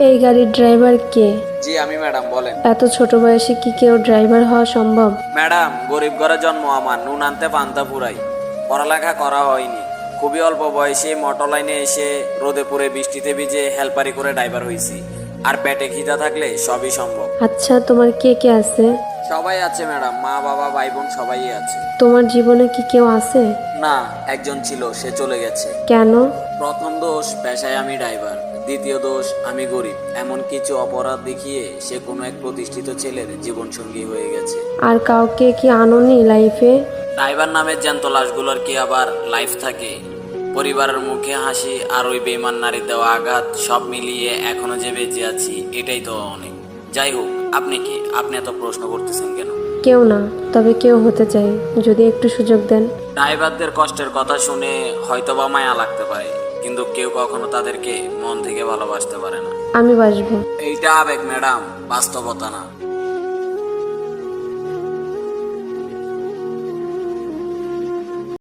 এই গাড়ির ড্রাইভার কে? জি আমি ম্যাডাম, বলেন। এত ছোট বয়সে কি কেউ ড্রাইভার হওয়া সম্ভব? ম্যাডাম, গরিব ঘরে জন্ম আমার, নুন আনতে পান্তা পুরাই। পড়ালেখা করা হয়নি, খুবই অল্প বয়সে মোটর লাইনে এসে রোদে পুড়ে বৃষ্টিতে ভিজে হেলপারি করে ড্রাইভার হয়েছি। আর পেটে খিদা থাকলে সবই সম্ভব। আচ্ছা, তোমার কে কে আছে? সবাই আছে ম্যাডাম, মা বাবা ভাই বোন সবাই আছে। তোমার জীবনে কি কেউ আছে? না, একজন ছিল, সে চলে গেছে। কেন? প্রথম দোষ, পেশায় আমি ড্রাইভার। দ্বিতীয় দোষ, আমি গরিব। এমন কিছু অপরাধ দেখিয়ে সে কোনো এক প্রতিষ্ঠিত ছেলের জীবন সঙ্গী হয়ে গেছে। আর কাউকে কি আনোনি লাইফে? ড্রাইভার নামের জ্যান্ত লাশগুলোর কি আবার লাইফ থাকে? পরিবারের মুখে হাসি আর ওই বেইমান নারীর দেওয়া আঘাত সব মিলিয়ে এখনো যে বেঁচে আছি, এটাই তো অনেক। যাই হোক, আপনি কি? আপনি এত প্রশ্ন করতেছেন কেন? কেউ না, তবে কেউ হতে চাই, যদি একটু সুযোগ দেন। ড্রাইভারদের কষ্টের কথা শুনে হয়তোবা মায়া লাগতে পারে, কিন্তু কেউ কখনো তাদেরকে মন থেকে ভালোবাসতে পারে না। আমি বাসবো। এইটা আবেগ ম্যাডাম, বাস্তবতা না।